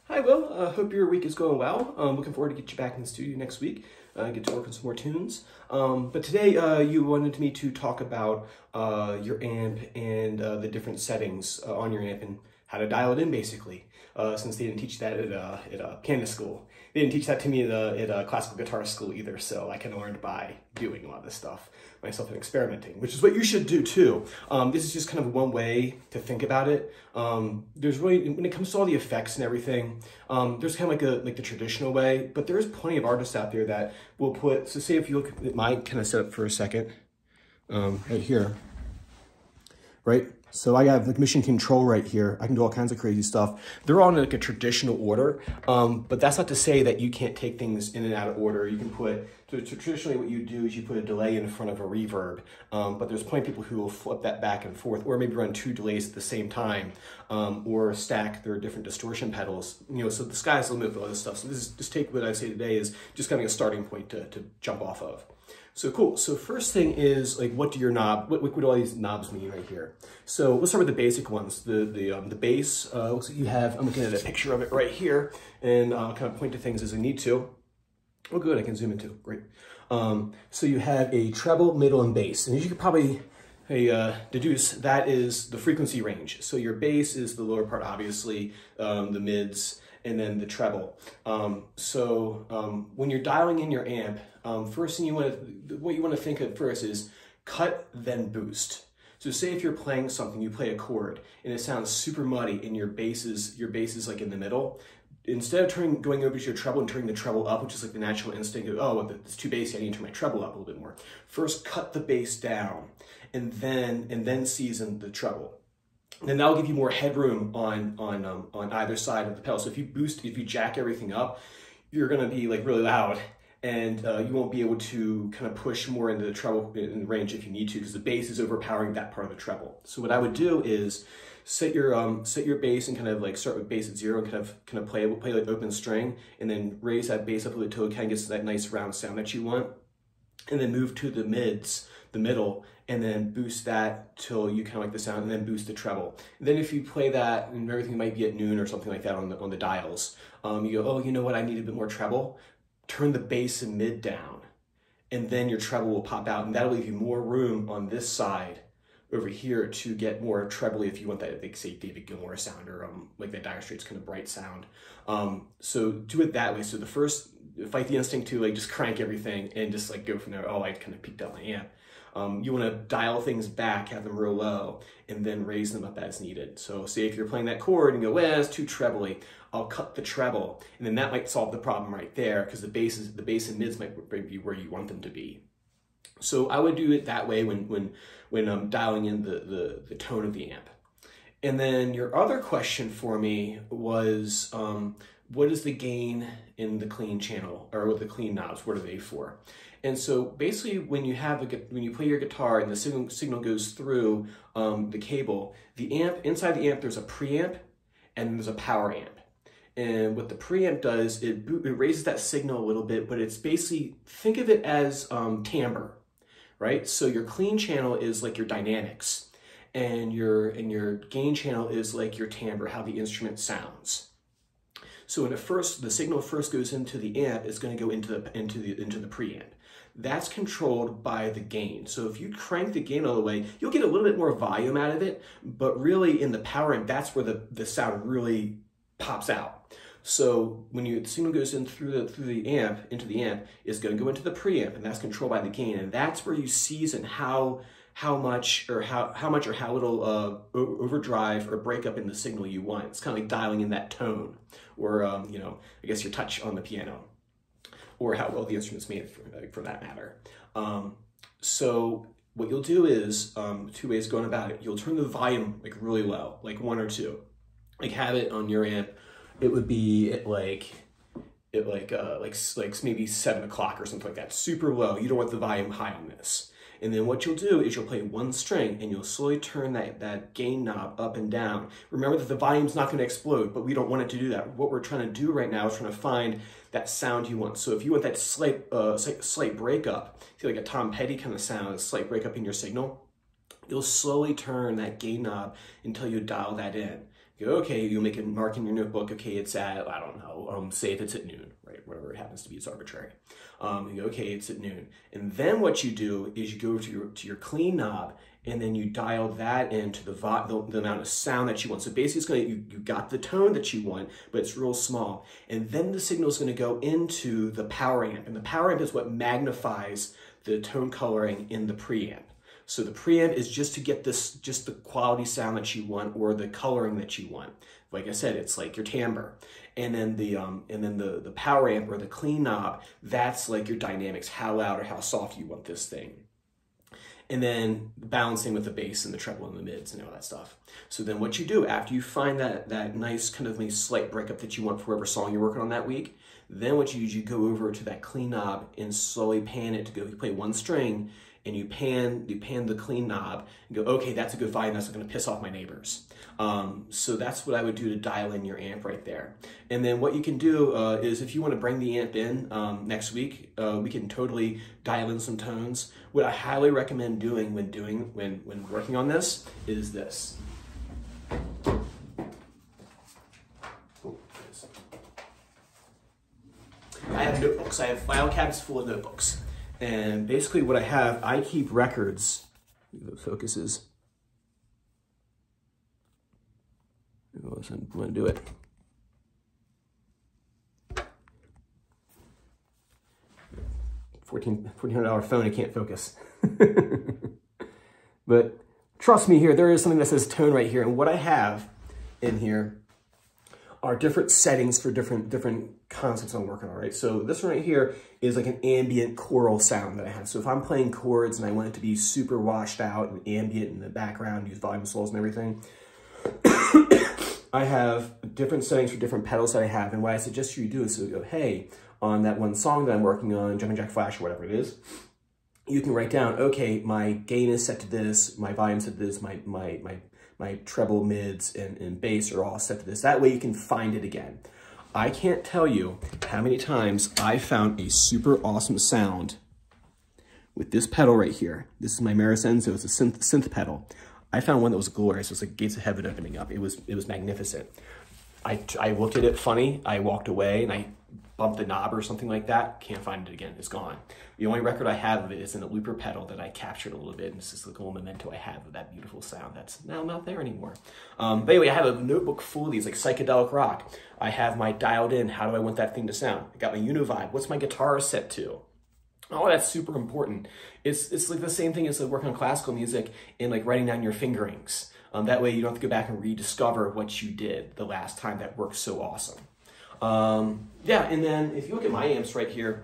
Hi, Will. Hope your week is going well. Looking forward to get you back in the studio next week. Get to work on some more tunes. But today you wanted me to talk about your amp and the different settings on your amp and how to dial it in, basically. Since they didn't teach that at piano school. They didn't teach that to me at classical guitar school either, so I kind of learned by doing a lot of this stuff myself and experimenting, which is what you should do too. This is just kind of one way to think about it. There's really, when it comes to all the effects and everything, there's kind of like the traditional way, but there's plenty of artists out there that will put, so say if you look at my kind of setup for a second, right here, right? So I have like mission control right here. I can do all kinds of crazy stuff. They're all in like a traditional order, but that's not to say that you can't take things in and out of order. You can put, so traditionally what you do is you put a delay in front of a reverb, but there's plenty of people who will flip that back and forth, or maybe run two delays at the same time, or stack their different distortion pedals. You know, so the sky's the limit with all this stuff. So this is, just take what I say today is just kind of a starting point to jump off of. So cool. So first thing is like, what do your knob? What do all these knobs mean right here? So let's start with the basic ones. The bass. Looks like you have. I'm looking at a picture of it right here, and I'll kind of point to things as I need to. Oh, good. I can zoom into. Great. So you have a treble, middle, and bass, and as you could probably deduce, that is the frequency range. So your bass is the lower part, obviously, the mids, and then the treble. When you're dialing in your amp, first thing what you want to think of first is cut, then boost. So say if you're playing something, you play a chord, and it sounds super muddy, and your bass is like in the middle. Instead of going over to your treble and turning the treble up, which is like the natural instinct of, oh, it's too bassy, I need to turn my treble up a little bit more. First, cut the bass down, and then season the treble. And that'll give you more headroom on either side of the pedal. So if you jack everything up, you're gonna be like really loud, and you won't be able to kind of push more into the treble in the range if you need to, because the bass is overpowering that part of the treble. So what I would do is set your bass and kind of like start with bass at 0 and kind of play like open string, and then raise that bass up a little till it kind of gets to that nice round sound that you want, and then move to the middle, and then boost that till you kind of like the sound, and then boost the treble. And then if you play that and everything might be at noon or something like that on the dials, you go, oh, you know what, I need a bit more treble. Turn the bass and mid down, and then your treble will pop out, and that'll leave you more room on this side over here to get more trebly if you want that, like say David Gilmour sound, or like that Dire Straits kind of bright sound. So do it that way. So the first, fight the instinct to like just crank everything and just like go from there. Oh, I kind of peaked out my amp. You want to dial things back, have them real low, and then raise them up as needed. So say if you're playing that chord and you go, well, it's too trebly, I'll cut the treble, and then that might solve the problem right there, because the bass and mids might be where you want them to be. So I would do it that way when I'm dialing in the tone of the amp. And then your other question for me was, what is the gain in the clean channel, or with the clean knobs? What are they for? And so basically, when you play your guitar and the signal goes through the cable, the amp, inside the amp, there's a preamp and there's a power amp. And what the preamp does, it raises that signal a little bit, but it's basically, think of it as timbre, right? So your clean channel is like your dynamics, and your gain channel is like your timbre, how the instrument sounds. So when the signal first goes into the amp, it's going to go into the preamp. That's controlled by the gain. So if you crank the gain all the way, you'll get a little bit more volume out of it, but really in the power amp, that's where the sound really pops out. So when the signal goes in through the amp, into the amp, is going to go into the preamp, and that's controlled by the gain, and that's where you season how much or how little overdrive or breakup in the signal you want. It's kind of like dialing in that tone, or you know, I guess your touch on the piano, or how well the instrument's made for that matter. So what you'll do is two ways going about it. You'll turn the volume like really low, like 1 or 2, like have it on your amp. It would be at like maybe 7 o'clock or something like that, super low. You don't want the volume high on this. And then what you'll do is you'll play one string, and you'll slowly turn that gain knob up and down. Remember that the volume's not going to explode, but we don't want it to do that. What we're trying to do right now is trying to find that sound you want. So if you want that slight breakup, see like a Tom Petty kind of sound, a slight breakup in your signal, you'll slowly turn that gain knob until you dial that in. You go, okay, you make a mark in your notebook, okay, it's at, I don't know, say if it's at noon, right? Whatever it happens to be, it's arbitrary. You go, okay, it's at noon. And then what you do is you go to your clean knob, and then you dial that into the amount of sound that you want. So basically it's gonna, you got the tone that you want, but it's real small. And then the signal is gonna go into the power amp. And the power amp is what magnifies the tone coloring in the preamp. So the preamp is just to get this, just the quality sound that you want or the coloring that you want. Like I said, it's like your timbre. And then the power amp or the clean knob, that's like your dynamics, how loud or how soft you want this thing. And then balancing with the bass and the treble and the mids and all that stuff. So then what you do after you find that nice kind of slight breakup that you want for whatever song you're working on that week, then what you do is you go over to that clean knob and slowly pan it to go, you play one string, and you pan the clean knob and go, okay, that's a good volume, that's not gonna piss off my neighbors. So that's what I would do to dial in your amp right there. And then what you can do is if you wanna bring the amp in next week, we can totally dial in some tones. What I highly recommend doing when working on this is this. I have notebooks, I have file cabinets full of notebooks. And basically what I have, I keep records. The focus is. I'm going to do it. $1,400 phone, I can't focus. But trust me here, there is something that says tone right here. And what I have in here are different settings for different concepts I'm working on, right? So this one right here is like an ambient choral sound that I have. So if I'm playing chords and I want it to be super washed out and ambient in the background, use volume swells and everything, I have different settings for different pedals that I have. And what I suggest you do is to go, hey, on that one song that I'm working on, Jumping Jack Flash or whatever it is, you can write down, okay, my gain is set to this, my volume set to this, my treble, mids, and bass are all set to this. That way you can find it again. I can't tell you how many times I found a super awesome sound with this pedal right here. This is my Meris Enzo, it's a synth pedal. I found one that was glorious. It was like gates of heaven opening up. It was magnificent. I looked at it funny, I walked away and I bumped the knob or something like that. Can't find it again, it's gone. The only record I have of it is in a looper pedal that I captured a little bit, and it's just like a little memento I have of that beautiful sound that's now not there anymore. But anyway, I have a notebook full of these, like psychedelic rock. I have my dialed in, how do I want that thing to sound? I got my Univibe, what's my guitar set to? Oh, that's super important. It's like the same thing as like working on classical music and like writing down your fingerings. That way you don't have to go back and rediscover what you did the last time that worked so awesome. Yeah, and then if you look at my amps right here,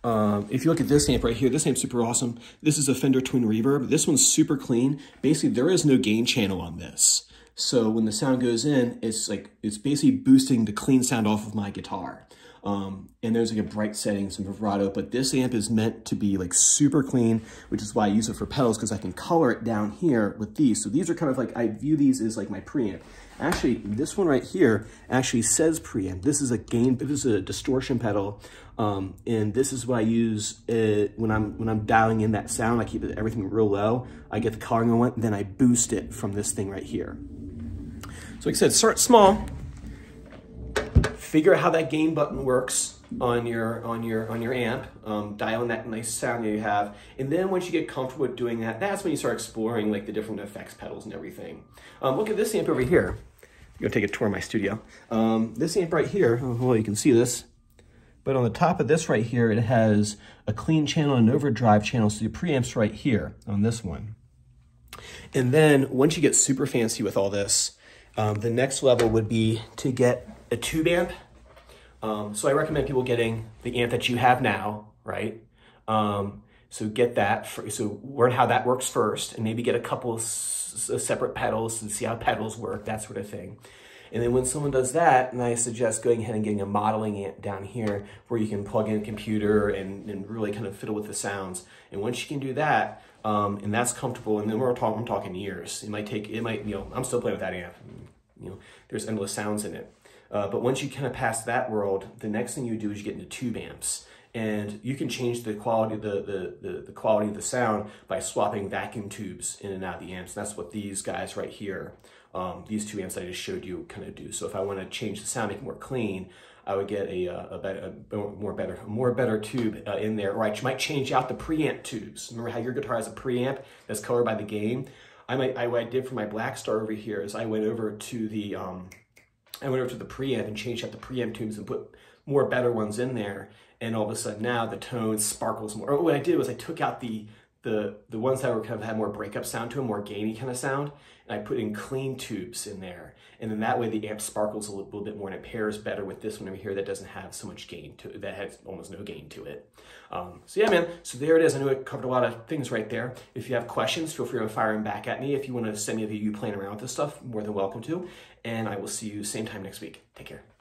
if you look at this amp right here, this amp's super awesome. This is a Fender Twin Reverb. This one's super clean. Basically, there is no gain channel on this. So when the sound goes in, it's basically boosting the clean sound off of my guitar. And there's like a bright setting, some vibrato, but this amp is meant to be like super clean, which is why I use it for pedals, because I can color it down here with these. So these are kind of like, I view these as like my preamp. Actually, this one right here actually says preamp. This is a gain, this is a distortion pedal. And this is what I use when I'm dialing in that sound. I keep everything real low. I get the coloring I want, and then I boost it from this thing right here. So like I said, start small. Figure out how that gain button works on your amp, dial in that nice sound that you have, and then once you get comfortable with doing that, that's when you start exploring like the different effects pedals and everything. Look at this amp over here. I'm gonna take a tour of my studio. This amp right here, well, you can see this, but on the top of this right here, it has a clean channel and an overdrive channel, so the preamp's right here on this one. And then once you get super fancy with all this, the next level would be to get a tube amp. So I recommend people getting the amp that you have now, right? So get that, so learn how that works first, and maybe get a couple of separate pedals and see how pedals work, that sort of thing. And then when someone does that, and I suggest going ahead and getting a modeling amp down here where you can plug in a computer and really kind of fiddle with the sounds. And once you can do that, and that's comfortable, and then I'm talking years. It might, you know, I'm still playing with that amp. You know, there's endless sounds in it. But once you kind of pass that world, the next thing you do is you get into tube amps, and you can change the quality of the quality of the sound by swapping vacuum tubes in and out of the amps. That's what these guys right here these two amps that I just showed you kind of do. So if I want to change the sound, make it more clean, I would get a more better tube in there, or I might change out the preamp tubes. Remember how your guitar has a preamp that's colored by the gain? What I did for my Blackstar over here is I went over to the preamp and changed out the preamp tubes and put more better ones in there, and all of a sudden now the tone sparkles more. Or what I did was I took out the ones that were kind of had more breakup sound to them, more gainy kind of sound, and I put in clean tubes in there. And then that way the amp sparkles a little bit more and it pairs better with this one over here that doesn't have so much gain to it, that has almost no gain to it. So yeah, man, so there it is. I know I covered a lot of things right there. If you have questions, feel free to fire them back at me. If you want to send me a video playing around with this stuff, more than welcome to. And I will see you same time next week. Take care.